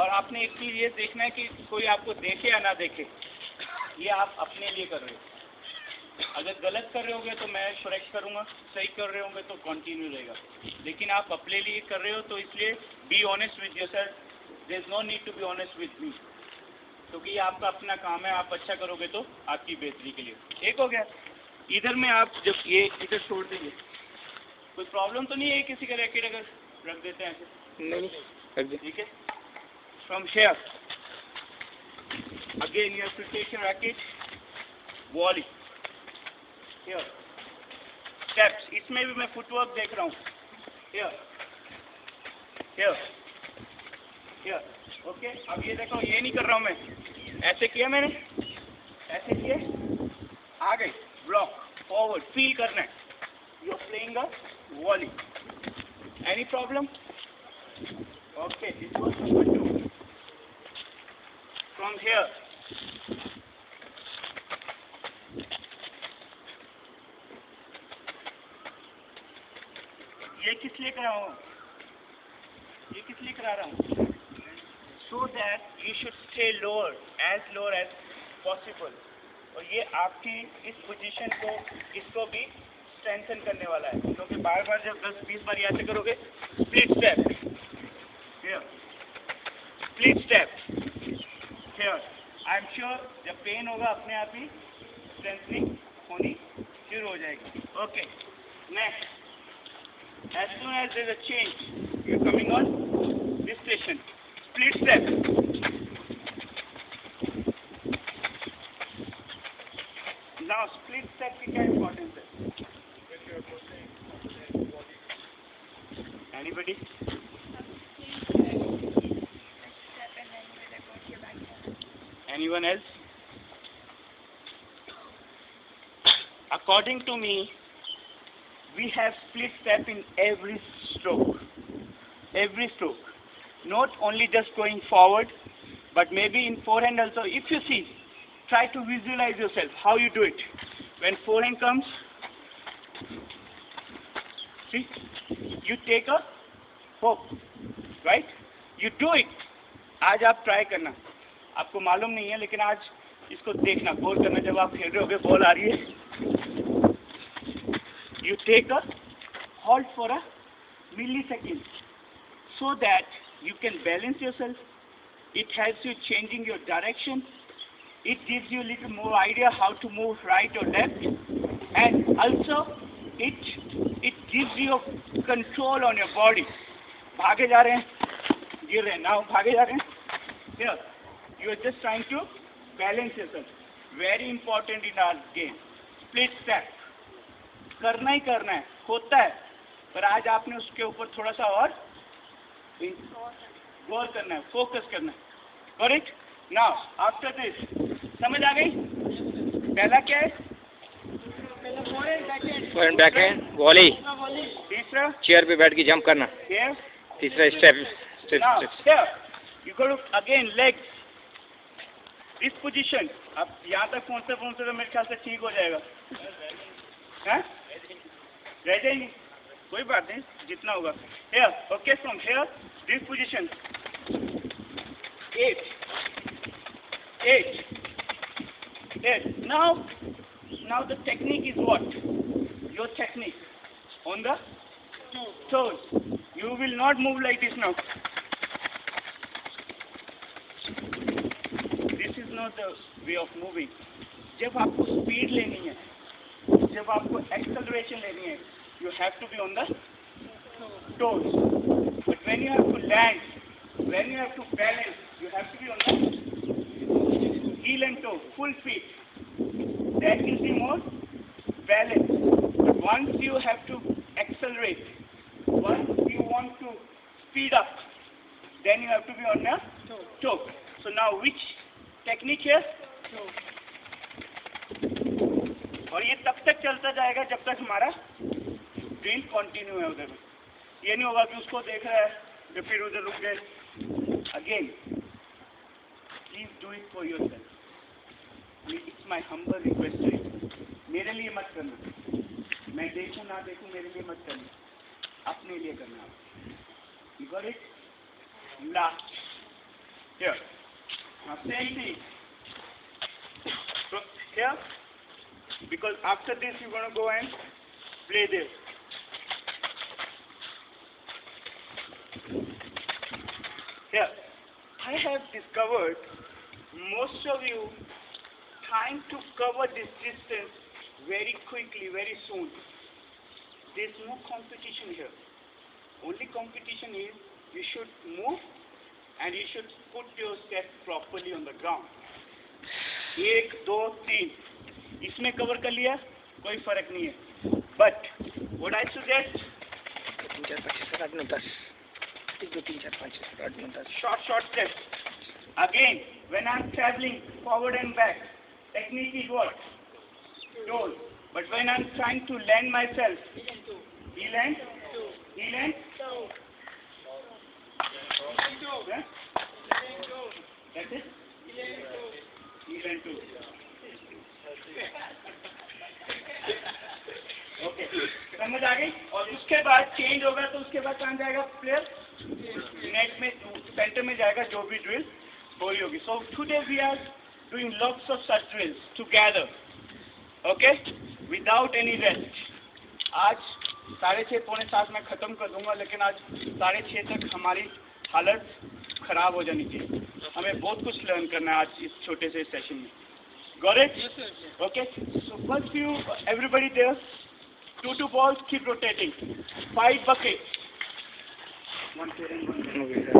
और आपने एक चीज़ ये देखना है कि कोई आपको देखे या ना देखे, ये आप अपने लिए कर रहे हो। अगर गलत कर रहे होगे तो मैं करेक्ट करूँगा, सही कर रहे होंगे तो कंटिन्यू रहेगा, लेकिन आप अपने लिए कर रहे हो तो इसलिए be honest with yourself, there is no need to be honest with me, क्योंकि ये आपका अपना काम है। आप अच्छा करोगे तो आपकी बेहतरी के लिए। एक हो गया। इधर में आप जब ये इधर छोड़ देंगे, कोई प्रॉब्लम तो नहीं है किसी का रैकेट अगर रख देते हैं ऐसे? नहीं, ठीक है। From here again you have to take your racket, volley here, steps, इसमें भी मैं फुटवर्क देख रहा हूँ। Here here here, okay. अब ये देखो, ये नहीं कर रहा हूँ मैं, ऐसे किया मैंने, ऐसे किए, आ गई ब्लॉक, फॉरवर्ड, फील करना है। You are playing a volley. Any problem? Okay, this was number 2। From here ये किस लिए करा हूँ, ये किस लिए करा रहा हूँ? So that you should stay lower as possible। और ये आपकी इस पोजीशन को, इसको भी स्ट्रेंथन करने वाला है, क्योंकि बार बार जब 10-20 बार ऐसे करोगे, split step here, split step here, I am sure जब पेन होगा अपने आप ही स्ट्रेंथनिंग होनी शुरू हो जाएगी। Okay, next, as soon as there is a change, you are coming on this station, split step, now split step की क्या importance है? Anybody? Anyone else? According to me, we have split step in every stroke. Every stroke. Not only just going forward, but maybe in forehand also. If you see, try to visualize yourself how you do it. When forehand comes, see, you take a hook, right? You do it. आज आप try करना, आपको मालूम नहीं है लेकिन आज इसको देखना, गोल करना। जब आप खेल रहे होगे, बॉल आ रही है, you take a halt for a millisecond so that you can balance yourself. It helps you changing your direction. It gives you a little more idea how to move right or left, and also it gives you control on your body. भागे जा रहे हैं, गिर रहे हैं, now भागे जा रहे हैं, here you are just trying to balance yourself. Very important in our game. Split step करना ही करना है, होता है, पर आज आपने उसके ऊपर थोड़ा सा और गौर करना है, फोकस करना है। Got it? Now after this, समझ आ गई? पहला क्या है? Forward backhand volley. तीसरा चेयर पे बैठ के जंप करना। तीसरा step. Now here you go to again legs, this position। अब यहाँ तक पहुँचते तो मेरे ख्याल से ठीक हो जाएगा, हैं? रह जाएंगे, कोई बात नहीं, जितना होगा। Here, okay, from here, this position, 8, 8, 8. Now the technique is what? Your technique on the toes. You will not move like this now. This is not the way of moving. जब आपको स्पीड लेनी है, जब आपको acceleration लेनी है, you have to be on the toes. But when you have to land, when you have to balance, you have to be on the heel and toe, full feet. That gives you more balance. But once you have to accelerate, once you want to speed up, then you have to be on the toe. So now which technique here? और ये तब तक चलता जाएगा जब तक हमारा drill continue है उधर में। ये नहीं होगा कि उसको देख रहा है तो फिर उधर रुक गए। Again please do it for yourself. It's my humble request to you. मेरे लिए मत करना, मैं देखूं ना देखूं मेरे लिए मत करना, अपने लिए करना। You got it? Last Here. Now same thing. So here, because after this you're going to go and play this. Here, I have discovered most of you trying to cover this distance very quickly, very soon. There's no competition here. Only competition is you should move and you should put your step properly on the ground. 1, 2, 3 इसमें cover कर लिया कोई फर्क नहीं है. But what I suggest, 3, 4, 5, 6, 7, 8, 9, 10. 1, 2, 3, 4, 5, 6, 7, 8, 9, 10. short steps. Again, when I'm traveling forward and back, technique is what? Toe. But when I'm trying to land myself, heel and toe. Yeah? That's it? Heel and toe. Okay, समझ आ गई. और उसके बाद change होगा तो उसके बाद कहाँ जाएगा प्लेयर? नेट में सेंटर में जाएगा. जो भी ड्रिल हो रही होगी. So today we are doing lots of such drills together, okay, without any rest. आज 6:30 पौने 7 में ख़त्म कर दूंगा, लेकिन आज 6:30 तक हमारी हालत ख़राब हो जानी चाहिए. हमें बहुत कुछ लर्न करना है आज इस छोटे से सेशन में. Got it? Yes, sir. Okay. So first you, everybody there, 2 balls, keep rotating. 5 buckets. 1 pair and 1 pair.